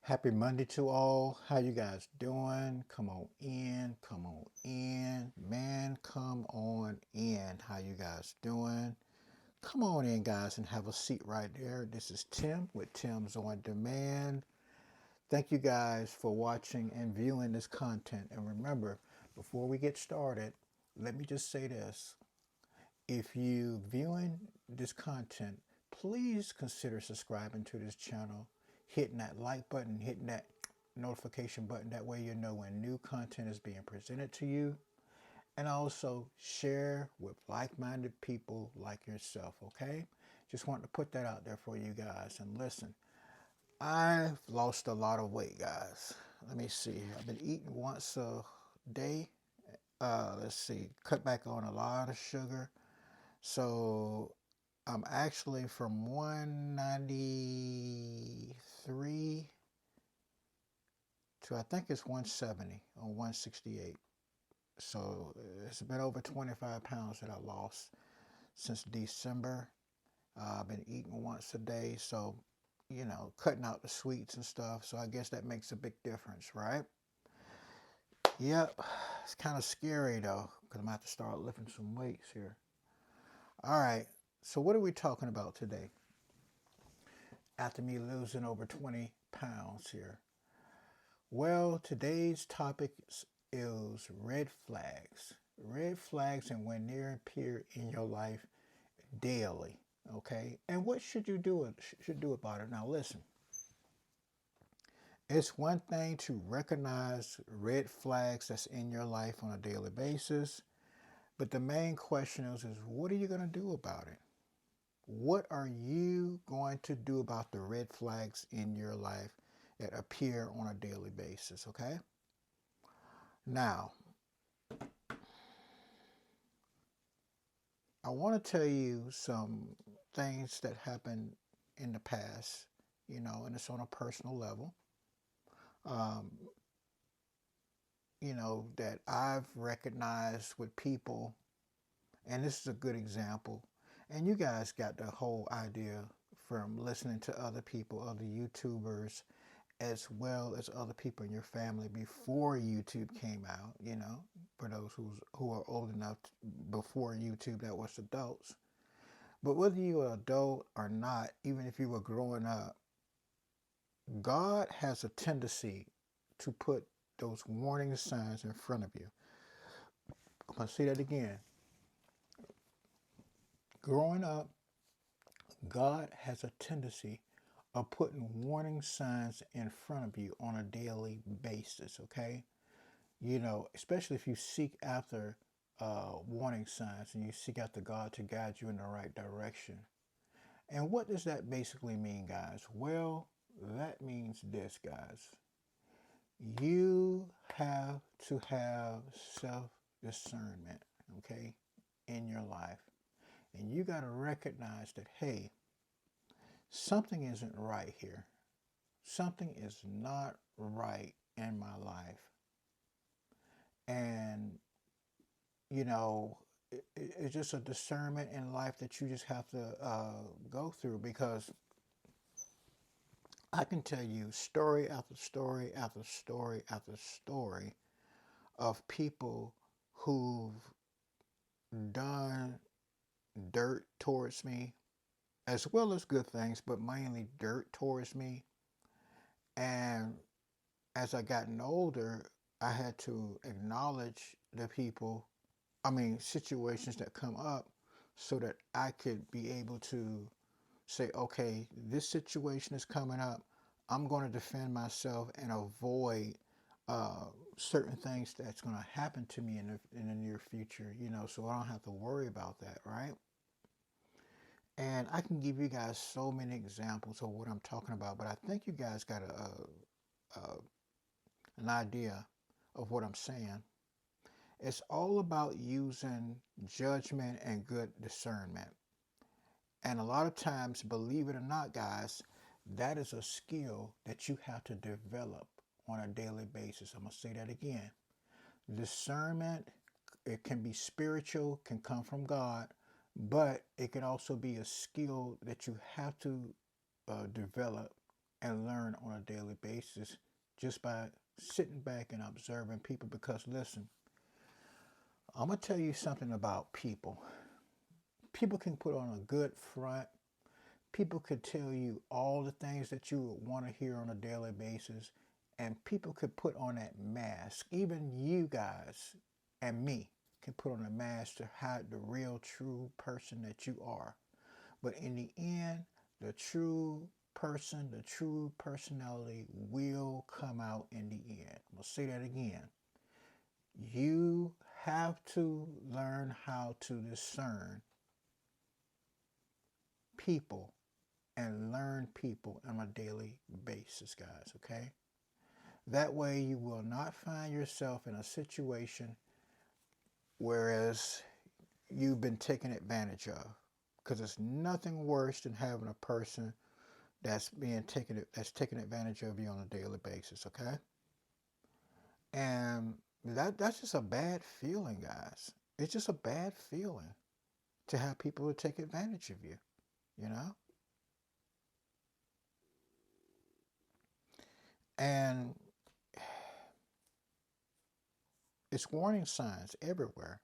Happy Monday to all. How you guys doing? Come on in. Come on in. Man, come on in. How you guys doing? Come on in, guys, and have a seat right there. This is Tim with Tim's On Demand. Thank you guys for watching and viewing this content. And remember, before we get started, let me just say this. If you viewing this content, please consider subscribing to this channel, hitting that like button, hitting that notification button. That way you know when new content is being presented to you. And also share with like-minded people like yourself, okay? Just wanted to put that out there for you guys. And listen, I've lost a lot of weight, guys. Let me see. I've been eating once a day. Let's see. Cut back on a lot of sugar. So I'm actually from 193 to I think it's 170 or 168. So it's been over 25 pounds that I lost since December. I've been eating once a day, so cutting out the sweets and stuff. So I guess that makes a big difference, right? Yep, it's kind of scary though, because I'm gonna have to start lifting some weights here. All right, so what are we talking about today? After me losing over 20 pounds here. Well, today's topic is red flags. Red flags and when they appear in your life daily. Okay, and what should you do about it? Now, listen. It's one thing to recognize red flags that's in your life on a daily basis, but the main question is what are you going to do about it? What are you going to do about the red flags in your life that appear on a daily basis, okay? Now, I want to tell you some things that happened in the past, and it's on a personal level, um, that I've recognized with people, and this is a good example. And you guys got the whole idea from listening to other people, other YouTubers, as well as other people in your family before YouTube came out, for those who are old enough before YouTube that was adults. But whether you're an adult or not, even if you were growing up, God has a tendency to put those warning signs in front of you. I'm going to say that again. Growing up, God has a tendency of putting warning signs in front of you on a daily basis, okay? Especially if you seek after warning signs and you seek after God to guide you in the right direction. And what does that basically mean, guys? Well, that means this, guys. You have to have self-discernment, okay, in your life. And you got to recognize that, hey, something isn't right here. Something is not right in my life. And, it's just a discernment in life that you just have to go through, because I can tell you story after story after story after story of people who've done dirt towards me, as well as good things, but mainly dirt towards me. And as I gotten older, I had to acknowledge the people, situations that come up so that I could be able to say, okay, this situation is coming up. I'm going to defend myself and avoid certain things that's going to happen to me in the near future, so I don't have to worry about that, right? And I can give you guys so many examples of what I'm talking about, but I think you guys got an idea of what I'm saying. It's all about using judgment and good discernment. And a lot of times, believe it or not, guys, that is a skill that you have to develop on a daily basis. I'm going to say that again. Discernment, it can be spiritual, can come from God, but it can also be a skill that you have to develop and learn on a daily basis just by sitting back and observing people. Because listen, I'm going to tell you something about people. People can put on a good front. People could tell you all the things that you would want to hear on a daily basis. And people could put on that mask. Even you guys and me can put on a mask to hide the real, true person that you are. But in the end, the true person, the true personality will come out in the end. I'll say that again. You have to learn how to discern people and learn people on a daily basis, guys, okay? That way you will not find yourself in a situation whereas you've been taken advantage of. Because it's nothing worse than having a person that's taking advantage of you on a daily basis, okay? And that's just a bad feeling, guys. It's just a bad feeling to have people who take advantage of you, you know? And it's warning signs everywhere.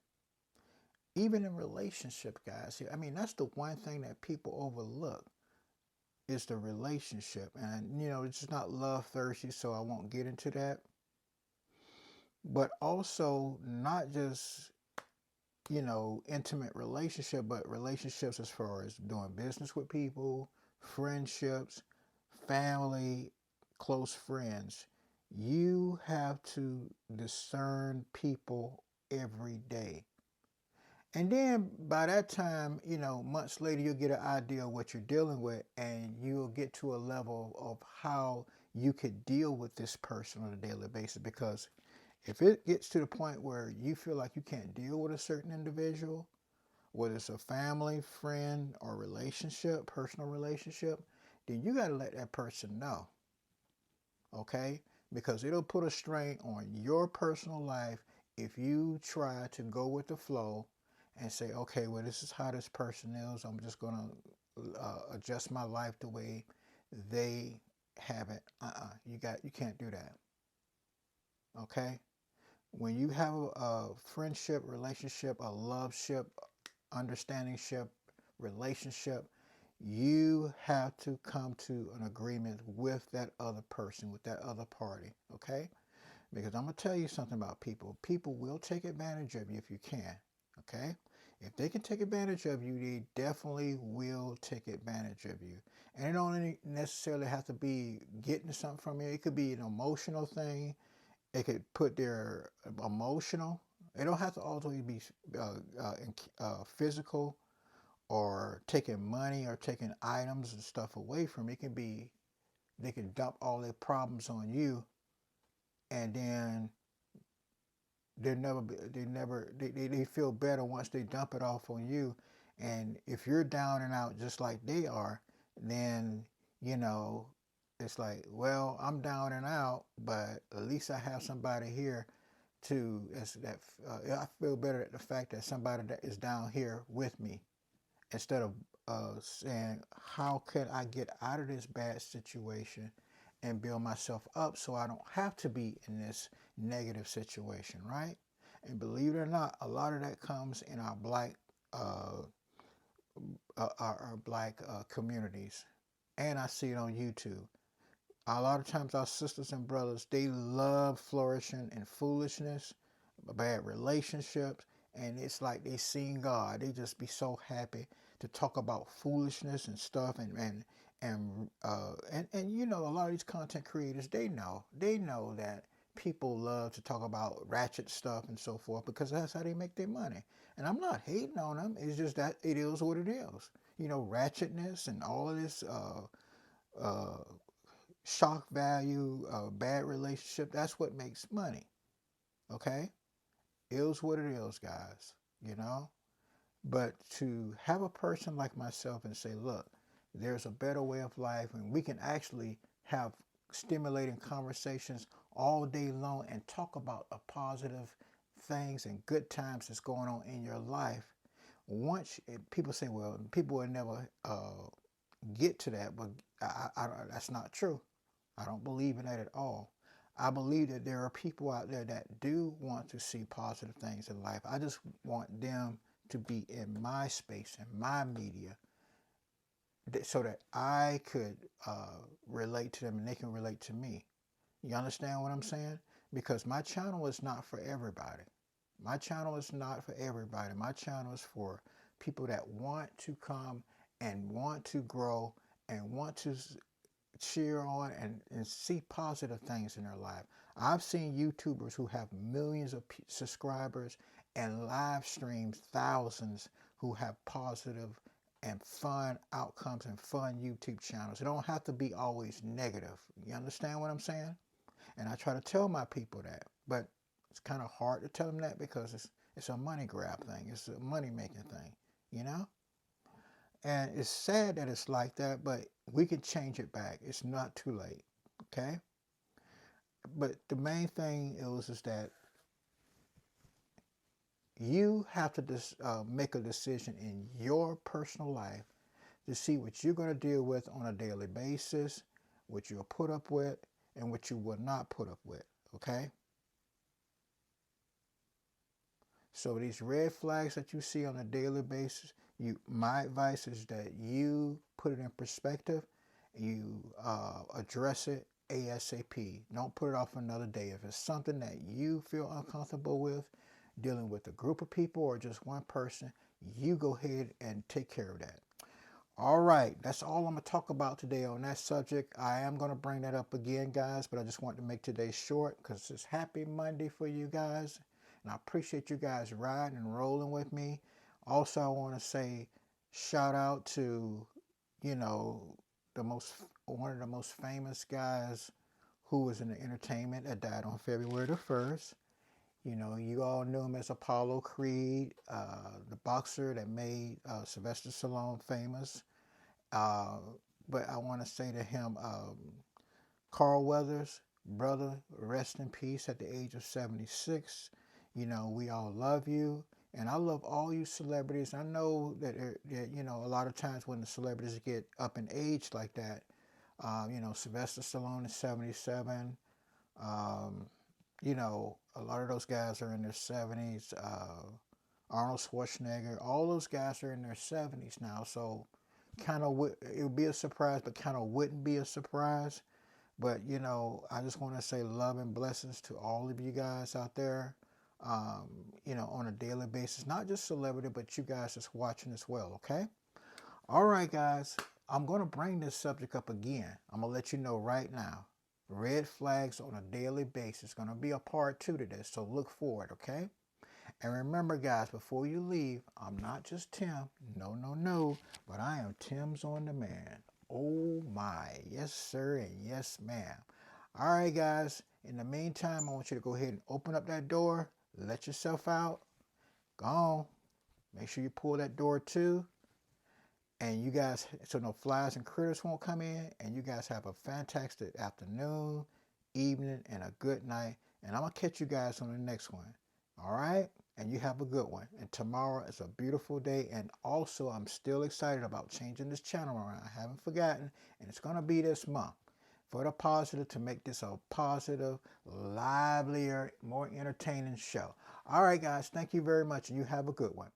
Even in relationship, guys. I mean, that's the one thing that people overlook is the relationship. And, it's not love thirsty, so I won't get into that. But also not just, intimate relationship, but relationships as far as doing business with people, friendships, family, close friends. You have to discern people every day. And then by that time, months later, you'll get an idea of what you're dealing with, and you'll get to a level of how you could deal with this person on a daily basis. Because if it gets to the point where you feel like you can't deal with a certain individual, whether it's a family, friend, or relationship, personal relationship, then you got to let that person know, okay? Because it'll put a strain on your personal life if you try to go with the flow and say, okay, well, this is how this person is. I'm just going to adjust my life the way they have it. You can't do that. Okay? When you have a friendship, relationship, a love ship, understanding ship, relationship, you have to come to an agreement with that other person, with that other party. Okay? Because I'm going to tell you something about people. People will take advantage of you if you can. Okay? If they can take advantage of you, they definitely will take advantage of you. And it don't necessarily have to be getting something from you. It could be an emotional thing. It could put their emotional. It don't have to always be physical or taking money or taking items and stuff away from you. It can be they can dump all their problems on you, and then they feel better once they dump it off on you. And if you're down and out just like they are, then it's like, well, I'm down and out, but at least I have somebody here to I feel better at the fact that somebody that is down here with me, instead of saying, how can I get out of this bad situation and build myself up so I don't have to be in this negative situation, right? And believe it or not, a lot of that comes in our black communities, and I see it on YouTube. A lot of times our sisters and brothers, they love flourishing in foolishness, bad relationships, and it's like they seen God. They just be so happy to talk about foolishness and stuff, and a lot of these content creators, they know that people love to talk about ratchet stuff and so forth because that's how they make their money. And I'm not hating on them. It's just that it is what it is. Ratchetness and all of this shock value, bad relationship. That's what makes money. Okay, it is what it is, guys. But to have a person like myself and say, look, there's a better way of life, and we can actually have stimulating conversations all day long and talk about the positive things and good times that's going on in your life. People say, well, people will never get to that, but that's not true. I don't believe in that at all. I believe that there are people out there that do want to see positive things in life. I just want them to be in my space, in my media, so that I could relate to them and they can relate to me. You understand what I'm saying? Because my channel is not for everybody. My channel is not for everybody. My channel is for people that want to come and want to grow and want to cheer on and see positive things in their life. I've seen YouTubers who have millions of subscribers and live streams thousands who have positive and fun outcomes and fun YouTube channels. It don't have to be always negative. You understand what I'm saying? And I try to tell my people that, but it's kind of hard to tell them that because it's a money grab thing. It's a money making thing, you know? And it's sad that it's like that, but we can change it back. It's not too late, okay? But the main thing is that you have to make a decision in your personal life to see what you're going to deal with on a daily basis, what you'll put up with, and what you will not put up with, okay? So these red flags that you see on a daily basis, my advice is that you put it in perspective, you address it ASAP. Don't put it off another day. If it's something that you feel uncomfortable with, dealing with a group of people or just one person, you go ahead and take care of that. All right, that's all I'm going to talk about today on that subject. I am going to bring that up again, guys, but I just want to make today short because it's Happy Monday for you guys. And I appreciate you guys riding and rolling with me. Also, I want to say shout out to, you know, one of the most famous guys who was in the entertainment that died on February the 1st. You know, you all knew him as Apollo Creed, the boxer that made Sylvester Stallone famous. But I want to say to him, Carl Weathers, brother, rest in peace at the age of 76. You know, we all love you. And I love all you celebrities. I know that, you know, a lot of times when the celebrities get up in age like that, you know, Sylvester Stallone is 77. You know, a lot of those guys are in their 70s. Arnold Schwarzenegger, all those guys are in their 70s now. So kind of, it would be a surprise, but kind of wouldn't be a surprise. But, you know, I just want to say love and blessings to all of you guys out there, you know, on a daily basis. Not just celebrity, but you guys that's watching as well, okay? All right, guys. I'm going to bring this subject up again. I'm going to let you know right now. Red flags on a daily basis. Going to be a part 2 to this, so look forward, okay? And remember, guys, before you leave, I'm not just Tim. No, no, no. But I am Tim's on demand. Oh, my. Yes, sir, and yes, ma'am. All right, guys. In the meantime, I want you to go ahead and open up that door. Let yourself out. Go on. Make sure you pull that door, too. And you guys, so no flies and critters won't come in. And you guys have a fantastic afternoon, evening, and a good night. And I'm going to catch you guys on the next one. All right? And you have a good one. And tomorrow is a beautiful day. And also, I'm still excited about changing this channel around. I haven't forgotten. And it's going to be this month. For the positive, to make this a positive, livelier, more entertaining show. All right, guys. Thank you very much. And you have a good one.